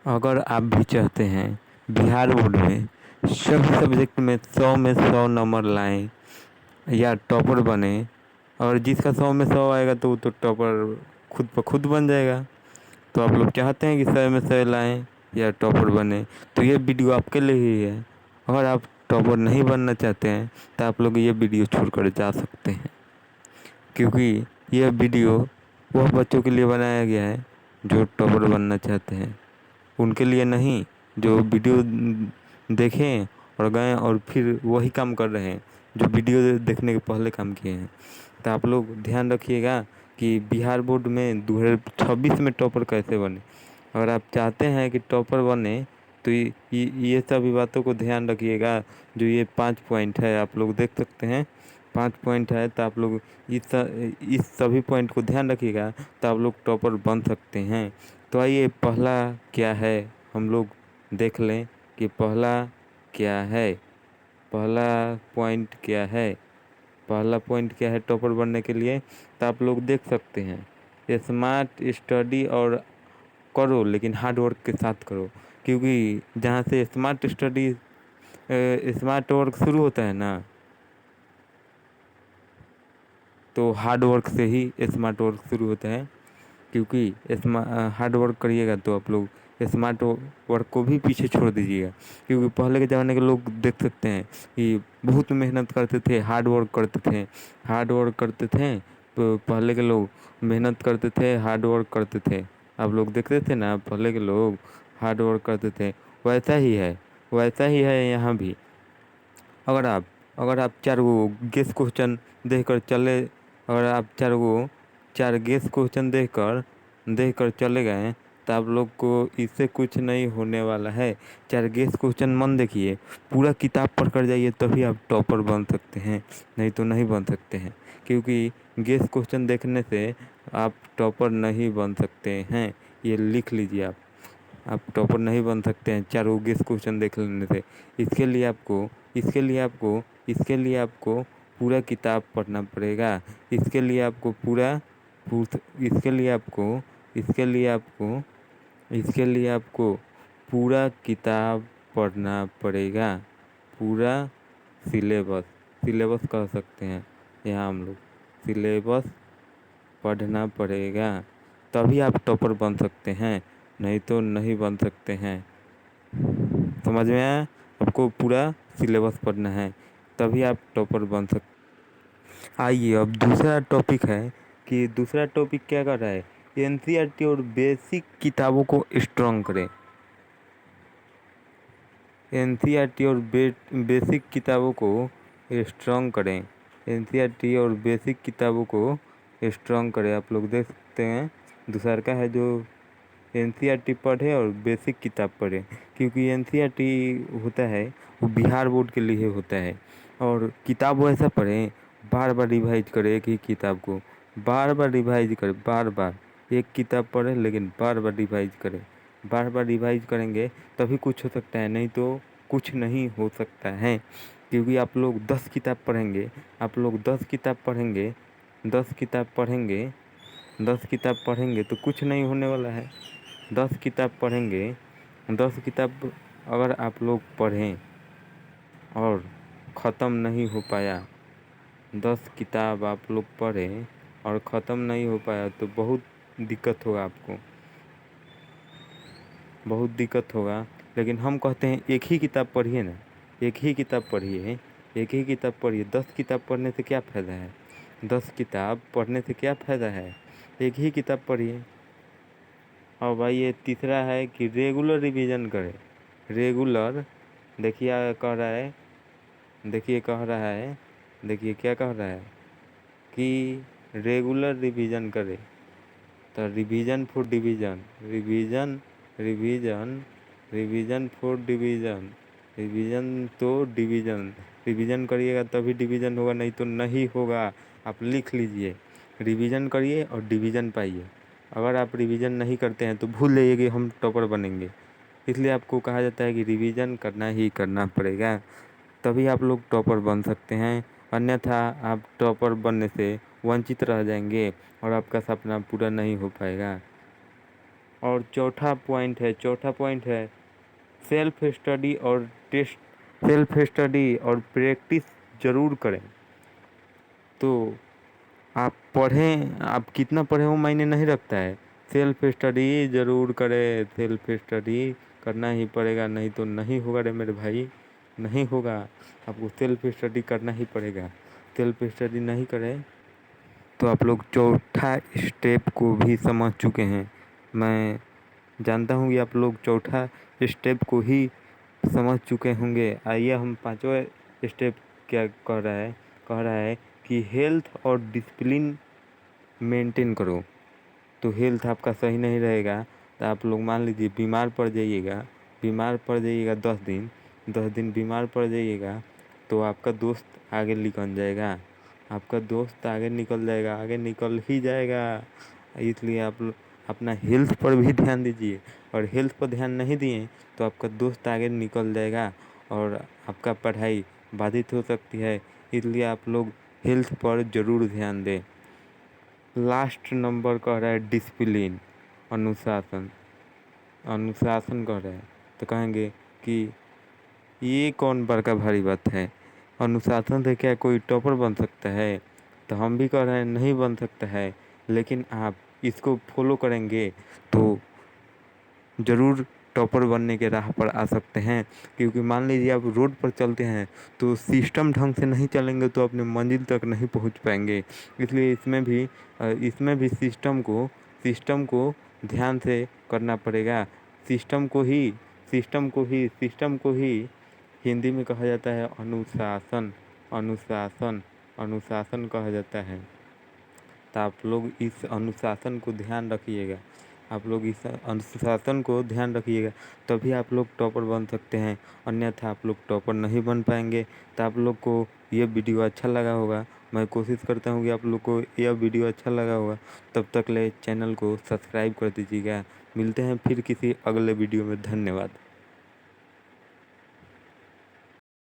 अगर आप भी चाहते हैं बिहार बोर्ड में सभी सब्जेक्ट में 100 नंबर लाएं या टॉपर बने, और जिसका 100 में 100 आएगा तो वो तो टॉपर खुद ब खुद बन जाएगा। तो आप लोग चाहते हैं कि 100 में 100 लाएं या टॉपर बने, तो ये वीडियो आपके लिए ही है। अगर आप टॉपर नहीं बनना चाहते हैं तो आप लोग ये वीडियो छोड़कर जा सकते हैं, क्योंकि यह वीडियो वह बच्चों के लिए बनाया गया है जो टॉपर बनना चाहते हैं, उनके लिए नहीं जो वीडियो देखें और गए और फिर वही काम कर रहे हैं जो वीडियो देखने के पहले काम किए हैं। तो आप लोग ध्यान रखिएगा कि बिहार बोर्ड में 2026 में टॉपर कैसे बने। अगर आप चाहते हैं कि टॉपर बने तो ये सभी बातों को ध्यान रखिएगा। जो ये 5 पॉइंट है आप लोग देख सकते हैं, 5 पॉइंट है, तो आप लोग इस सभी पॉइंट को ध्यान रखिएगा तो आप लोग टॉपर बन सकते हैं। तो आइए पहला क्या है हम लोग देख लें कि पहला क्या है, पहला पॉइंट क्या है। पहला पॉइंट क्या है टॉपर बनने के लिए, तो आप लोग देख सकते हैं स्मार्ट स्टडी और करो लेकिन हार्ड वर्क के साथ करो। क्योंकि जहाँ से स्मार्ट वर्क शुरू होता है ना, तो हार्ड वर्क से ही स्मार्ट वर्क शुरू होता है। क्योंकि हार्ड वर्क करिएगा तो आप लोग स्मार्ट वर्क को भी पीछे छोड़ दीजिएगा। क्योंकि पहले के ज़माने के लोग देख सकते हैं कि बहुत मेहनत करते थे, हार्ड वर्क करते थे, हार्ड वर्क करते थे। तो पहले के लोग मेहनत करते थे, हार्ड वर्क करते थे। आप लोग देखते थे ना, पहले के लोग हार्ड वर्क करते थे। वैसा ही है, वैसा ही है यहाँ भी। अगर आप अगर आप 4 गो गेस क्वेश्चन देखकर चले अगर आप 4 गेस क्वेश्चन देखकर चले गए तो आप लोग को इससे कुछ नहीं होने वाला है। 4 गेस क्वेश्चन मन देखिए, पूरा किताब पढ़ कर जाइए तभी आप टॉपर बन सकते हैं, नहीं तो नहीं बन सकते हैं। क्योंकि गेस क्वेश्चन देखने से आप टॉपर नहीं बन सकते हैं, ये लिख लीजिए आप टॉपर नहीं बन सकते हैं 4 गेस क्वेश्चन देख लेने से। इसके लिए आपको इसके लिए आपको इसके लिए आपको पूरा किताब पढ़ना पड़ेगा। इसके लिए आपको पूरा पूर- इसके लिए आपको इसके लिए आपको इसके लिए आपको पूरा किताब पढ़ना पड़ेगा। पूरा सिलेबस सिलेबस कह सकते हैं यहाँ हम लोग, सिलेबस पढ़ना पड़ेगा, तभी आप टॉपर बन सकते हैं, नहीं तो नहीं बन सकते हैं। समझ में आया? आपको पूरा सिलेबस पढ़ना है तभी आप टॉपर बन सकते। आइए अब दूसरा टॉपिक है कि दूसरा टॉपिक क्या कर रहा है, एनसीईआरटी और बेसिक किताबों को स्ट्रॉन्ग करें। एनसीईआरटी और बेसिक किताबों को स्ट्रॉन्ग करें। एनसीईआरटी और बेसिक किताबों को स्ट्रॉन्ग करें। आप लोग देख सकते हैं दूसरा का है जो एनसीईआरटी पढ़े और बेसिक किताब पढ़े। क्योंकि एनसीईआरटी होता है वो बिहार बोर्ड के लिए होता है। और किताब वैसा पढ़ें, बार बार रिवाइज करें, एक ही किताब को बार बार रिवाइज करें, बार बार एक किताब पढ़ें लेकिन बार बार रिवाइज करें। बार बार रिवाइज करेंगे तभी कुछ हो सकता है, नहीं तो कुछ नहीं हो सकता है। क्योंकि आप लोग 10 किताब पढ़ेंगे, आप लोग 10 किताब पढ़ेंगे, 10 किताब पढ़ेंगे, 10 किताब पढ़ेंगे तो कुछ नहीं होने वाला है। 10 किताब पढ़ेंगे, 10 किताब अगर आप लोग पढ़ें और ख़त्म नहीं हो पाया, 10 किताब आप लोग पढ़ें और ख़त्म नहीं हो पाया तो बहुत दिक्कत होगा आपको, बहुत दिक्कत होगा। लेकिन हम कहते हैं एक ही किताब पढ़िए ना, एक ही किताब पढ़िए, एक ही किताब पढ़िए। 10 किताब पढ़ने से क्या फ़ायदा है, 10 किताब पढ़ने से क्या फ़ायदा है, एक ही किताब पढ़िए। और भाई ये तीसरा है कि रेगुलर रिवीजन करें। रेगुलर देखिए कह रहा है, देखिए कह रहा है, देखिए क्या कह रहा है कि रेगुलर रिवीजन करें। तो revision for division, revision revision revision for division, revision तो डिवीजन, रिवीजन करिएगा तभी डिवीजन होगा, नहीं तो नहीं होगा। आप लिख लीजिए, रिवीजन करिए और डिवीजन पाइए। अगर आप रिवीजन नहीं करते हैं तो भूल जाइए कि हम टॉपर बनेंगे। इसलिए आपको कहा जाता है कि रिवीजन करना ही करना पड़ेगा, तभी आप लोग टॉपर बन सकते हैं। अन्यथा आप टॉपर बनने से वंचित रह जाएंगे और आपका सपना पूरा नहीं हो पाएगा। और चौथा पॉइंट है सेल्फ स्टडी और प्रैक्टिस ज़रूर करें। तो आप पढ़ें, आप कितना पढ़ें वो मायने नहीं रखता है, सेल्फ स्टडी ज़रूर करें, सेल्फ स्टडी करना ही पड़ेगा, नहीं तो नहीं होगा रे मेरे भाई, नहीं होगा। आपको सेल्फ स्टडी करना ही पड़ेगा। सेल्फ स्टडी नहीं करें तो आप लोग चौथा स्टेप को भी समझ चुके हैं। मैं जानता हूँ कि आप लोग चौथा स्टेप को ही समझ चुके होंगे। आइए हम पांचवा स्टेप क्या कह रहा है कि हेल्थ और डिसिप्लिन मेंटेन करो। तो हेल्थ आपका सही नहीं रहेगा तो आप लोग मान लीजिए बीमार पड़ जाइएगा 10 दिन बीमार पड़ जाइएगा तो आपका दोस्त आगे निकल जाएगा, आगे निकल ही जाएगा। इसलिए आप लोग अपना हेल्थ पर भी ध्यान दीजिए, और हेल्थ पर ध्यान नहीं दिए तो आपका दोस्त आगे निकल जाएगा और आपका पढ़ाई बाधित हो सकती है। इसलिए आप लोग हेल्थ पर ज़रूर ध्यान दें। लास्ट नंबर कह रहा है डिसिप्लिन, अनुशासन कह रहा है। तो कहेंगे कि ये कौन बड़का भारी बात है, अनुशासन से क्या कोई टॉपर बन सकता है? तो हम भी कह रहे हैं नहीं बन सकता है, लेकिन आप इसको फॉलो करेंगे तो ज़रूर टॉपर बनने के राह पर आ सकते हैं। क्योंकि मान लीजिए आप रोड पर चलते हैं तो सिस्टम ढंग से नहीं चलेंगे तो अपने मंजिल तक नहीं पहुंच पाएंगे। इसलिए इसमें भी सिस्टम को ध्यान से करना पड़ेगा। सिस्टम को ही हिंदी में कहा जाता है अनुशासन कहा जाता है। तो आप लोग इस अनुशासन को ध्यान रखिएगा, तभी आप लोग टॉपर बन सकते हैं, अन्यथा आप लोग टॉपर नहीं बन पाएंगे। तो आप लोग को यह वीडियो अच्छा लगा होगा, मैं कोशिश करता हूँ कि आप लोग को यह वीडियो अच्छा लगा होगा। तब तक ले चैनल को सब्सक्राइब कर दीजिएगा। मिलते हैं फिर किसी अगले वीडियो में। धन्यवाद।